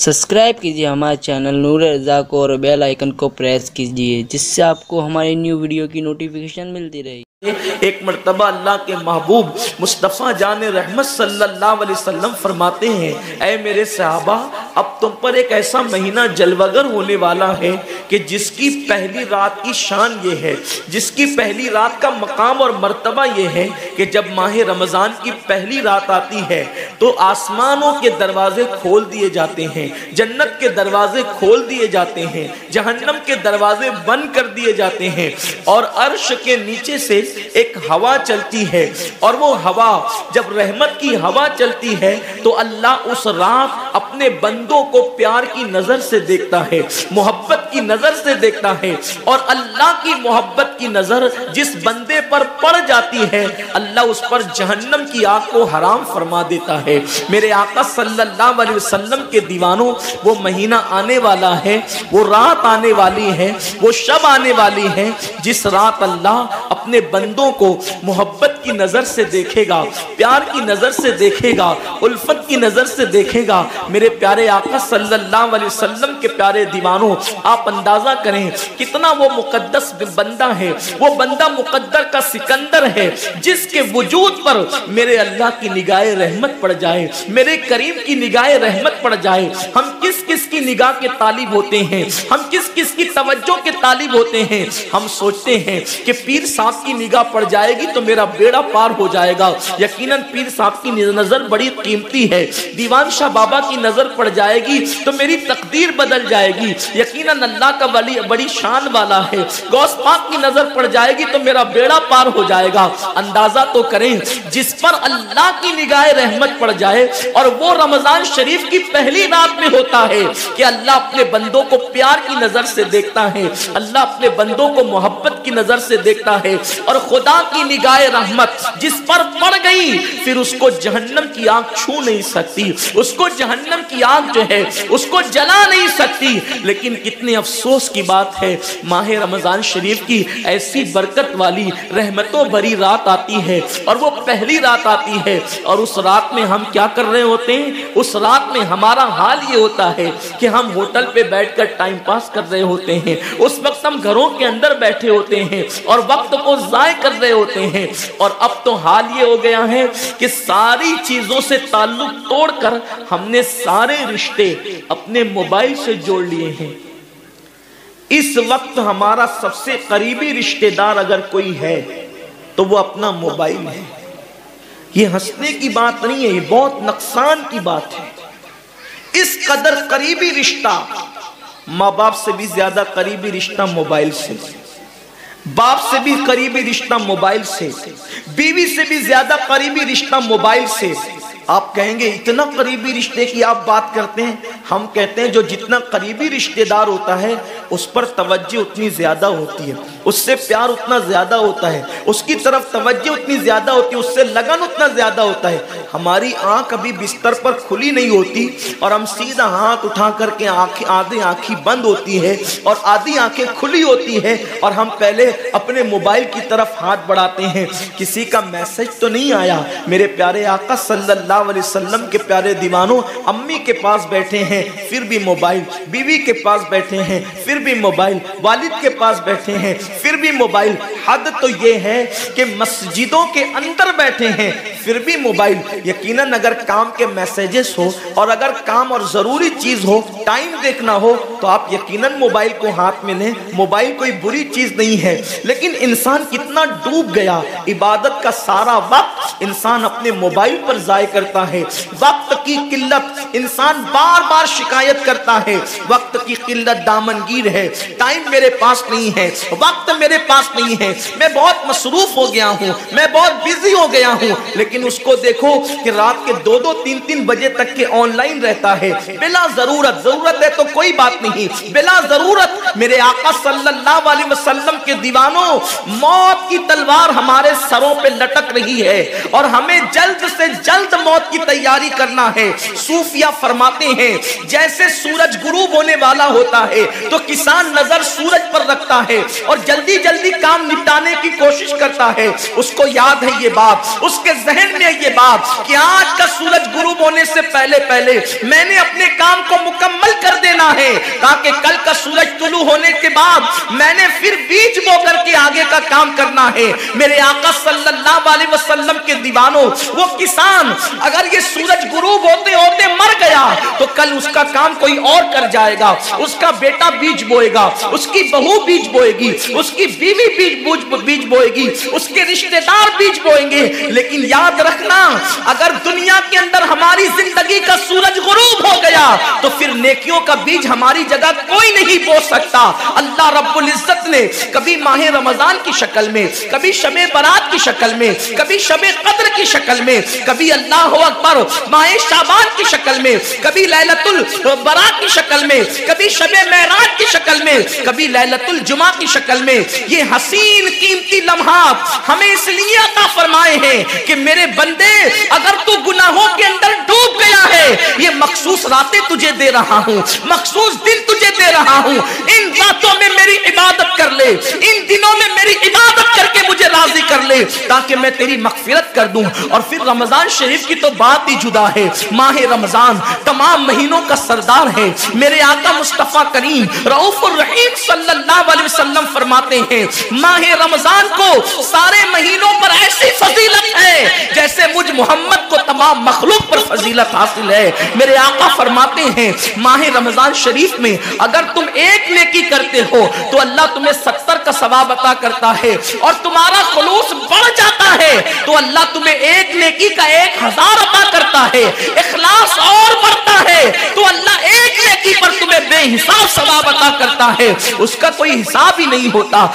Subscribe कीजिए हमारे channel नूर रज़ा को और बेल आइकन को प्रेस कीजिए जिससे आपको हमारी न्यू वीडियो की नोटिफिकेशन मिलती रहे। एक मर्तबा अल्लाह के महबूब मुस्तफ़ा जान रहमत सल्लल्लाहु अलैहि वसल्लम फरमाते हैं, ऐ मेरे सहाबा, अब तुम पर एक ऐसा महीना जलवगर होने वाला है कि जिसकी पहली रात की शान ये है, जिसकी पहली रात का मकाम और मर्तबा ये है कि जब माह रमज़ान की पहली रात आती है तो आसमानों के दरवाजे खोल दिए जाते हैं, जन्नत के दरवाजे खोल दिए जाते हैं, जहन्नम के दरवाजे बंद कर दिए जाते हैं और अर्श के नीचे से एक हवा चलती है। और वो हवा, जब रहमत की हवा चलती है तो अल्लाह उस रात अपने बंदों को प्यार की नजर से देखता है, मोहब्बत की नजर से देखता है। और अल्लाह की मोहब्बत की नजर जिस बंदे पर पड़ जाती है, अल्लाह उस पर जहन्नम की आग को हराम फरमा देता है। मेरे आका सल्लल्लाहु अलैहि वसल्लम के दीवानों, वो महीना आने वाला है, वो रात आने वाली है, वो शब आने वाली है जिस रात अल्लाह अपने बंदों को मोहब्बत की नजर से देखेगा, प्यार की नजर से देखेगा, उल्फत की नजर से देखेगा। मेरे प्यारे आका सल्लल्लाहु अलैहि वसल्लम के प्यारे दीवानों, आप अंदाजा करें कितना वो मुकद्दस बंदा है, वो बंदा मुकद्दर का सिकंदर है जिसके वजूद पर मेरे अल्लाह की निगाह रहमत पड़ जाए, मेरे करीम की निगाह रहमत पड़ जाए। हम किस किस की निगाह के तालिब होते हैं, हम किस किस की तवज्जो के तालिब होते हैं। हम सोचते हैं कि पीर साहब की निगाह पड़ जाएगी तो मेरा बेड़ा पार हो जाएगा। यकीनन पीर साहब की नजर बड़ी कीमती है, दीवान शाह बाबा की नजर पड़ जाएगी तो मेरी तकदीर बदल जाएगी। यकीनन अल्लाह का वली बड़ी शान वाला है, गौस पाक की नजर पड़ जाएगी तो मेरा बेड़ा पार हो जाएगा। अंदाजा तो करें, जिस पर अल्लाह की निगाह रहमत पड़ जाए और वो रमजान शरीफ की पहली रात में होता है कि अल्लाह अपने बंदों को प्यार की नजर से देखता है, अल्लाह अपने बंदों को मोहब्बत की नजर से देखता है। और खुदा की निगाह रहमत जिस पर पड़ गई फिर उसको जहन्नम की आग छू नहीं सकती, उसको जहन्नम की आग जो है उसको जला नहीं सकती। लेकिन कितने अफसोस की बात है, माह रमजान शरीफ की ऐसी बरकत वाली रहमतों भरी रात आती है और वो पहली रात आती है और उस रात में हम क्या कर रहे होते हैं? उस रात में हमारा हाल ये होता है कि हम होटल पे बैठकर टाइम पास कर रहे होते हैं, उस वक्त हम घरों के अंदर बैठे होते हैं और वक्त को जाय कर रहे होते हैं। और अब तो हाल ये हो गया है कि सारी चीजों से ताल्लुक तोड़कर हमने सारे रिश्ते अपने मोबाइल से जोड़ लिए हैं। इस वक्त हमारा सबसे करीबी रिश्तेदार अगर कोई है तो वो अपना मोबाइल है। ये हंसने की बात नहीं है, ये बहुत नुकसान की बात है। इस कदर करीबी रिश्ता, माँ बाप से भी ज्यादा करीबी रिश्ता मोबाइल से, बाप से भी करीबी रिश्ता मोबाइल से, बीवी से भी ज्यादा करीबी रिश्ता मोबाइल से। आप कहेंगे इतना करीबी रिश्ते की आप बात करते हैं। हम कहते हैं जो जितना करीबी रिश्तेदार होता है उस पर तवज्जो उतनी ज्यादा होती है, उससे प्यार उतना ज्यादा होता है, उसकी तरफ तवज्जो उतनी ज्यादा होती है, उससे लगन उतना ज्यादा होता है। हमारी आंख अभी बिस्तर पर खुली नहीं होती और हम सीधा हाथ उठा करके आधी आंखें बंद होती है और आधी आंखें खुली होती है और हम पहले अपने मोबाइल की तरफ हाथ बढ़ाते हैं, किसी का मैसेज तो नहीं आया। मेरे प्यारे आका सल्लल्लाहु अलैहि वसल्लम के प्यारे दीवानों, अम्मी के पास बैठे हैं फिर भी मोबाइल, बीवी के पास बैठे हैं फिर भी मोबाइल, वालिद के पास बैठे हैं फिर भी मोबाइल। हद तो ये है कि मस्जिदों के अंदर बैठे हैं फिर भी मोबाइल। यकीनन अगर काम के मैसेजेस हो और अगर काम और जरूरी चीज हो, टाइम देखना हो तो आप यकीनन मोबाइल को हाथ में लें। मोबाइल कोई बुरी चीज नहीं है, लेकिन इंसान कितना डूब गया, इबादत का सारा वक्त इंसान अपने मोबाइल पर जाया करता है। वक्त की किल्लत, इंसान बार बार शिकायत करता है, वक्त की किल्लत दामनगीर है, टाइम मेरे पास नहीं है, वक्त मेरे पास नहीं है, मैं बहुत मसरूफ हो गया हूँ, मैं बहुत बिजी हो गया हूँ। लेकिन उसको देखो कि रात के 2-2, 3-3 बजे तक के ऑनलाइन रहता है बिला जरूरत। जरूरत है तो कोई बात नहीं, बिला जरूरत। मेरे आका सल्लल्लाहु अलैहि वसल्लम के दीवानों, मौत की तलवार हमारे सरों पे लटक रही है और हमें जल्द से जल्द موت کی تیاری کرنا ہے۔ صوفیہ فرماتے ہیں جیسے سورج غروب ہونے والا ہوتا ہے تو کسان نظر سورج پر رکھتا ہے اور جلدی جلدی کام نپٹانے کی کوشش کرتا ہے، اس کو یاد ہے یہ بات، اس کے ذہن میں یہ بات کہ آج کا سورج غروب ہونے سے پہلے پہلے میں نے اپنے کام کو مکمل کر دینا ہے تاکہ کل کا سورج طلوع ہونے کے بعد میں نے پھر بیج بو کر کے آگے کا کام کرنا ہے۔ میرے آقا صلی اللہ علیہ وسلم کے دیوانوں، وہ کسان اگر یہ سورج غروب ہوتے ہوتے مر گیا تو کل اس کا کام کوئی اور کر جائے گا، اس کا بیٹا بیج بوئے گا، اس کی بہو بیج بوئے گی، اس کی بیوی بیج بوئے گی، اس کے رشتہ دار بیج بوئیں گے۔ لیکن یاد رکھنا اگر دنیا کے اندر ہماری زندگی کا سورج غروب ہو گیا تو پھر نیکیوں کا بیج ہماری جگہ کوئی نہیں بو سکتا۔ اللہ رب العزت نے کبھی ماہ رمضان کی شکل میں، کبھی شب برات کی شکل میں، کبھی شب قدر کی شکل میں، کبھی اللہ اکبر ماہ شعبان کی شکل میں، کبھی لیلۃ البراء کی شکل میں، کبھی شب معراج کی شکل میں، کبھی لیلۃ الجمعہ کی شکل میں یہ حسین قیمتی لمحات ہمیں اس لیے عطا فرمائے ہیں کہ میرے بندے اگر تو گناہوں کے اندر ڈوب گیا ہے یہ مخصوص راتیں تجھے دے رہا ہوں، مخصوص دن تجھے دے رہا ہوں، ان راتوں میں میری عبادت کر لے، ان دنوں میں میری عبادت کر کے مجھے راضی کر لے تاکہ میں تیری مغفرت کر دوں۔ اور پھر رمضان شریف کی تو بات ہی جدا ہے۔ ماہ رمضان تمام مہینوں کا سردار ہے۔ میرے آقا مصطفیٰ کریم رؤوف الرحیم صلی اللہ علیہ وسلم فرماتے ہیں ماہ رمضان کو سارے مہینوں پر ایسی فضیلت ہے جیسے مجھ محمد کو تمام مخلوق پر فضیلت حاصل ہے۔ میرے آقا فرماتے ہیں ماہ رمضان شریف میں اگر تم ایک نیکی کرتے ہو تو اللہ تمہیں 70 کا ثواب عطا کرتا ہے، اور تمہارا خلوص بڑھ جاتا ہے تو اللہ تمہیں ایک نیکی کا 1000 عطا کرتا ہے، اخلاص اور بڑھتا ہے تو اللہ ایک نیکی پر تمہیں بے حساب ثواب عطا کرتا ہے، اس کا کوئی حساب ہی نہیں ہوتا۔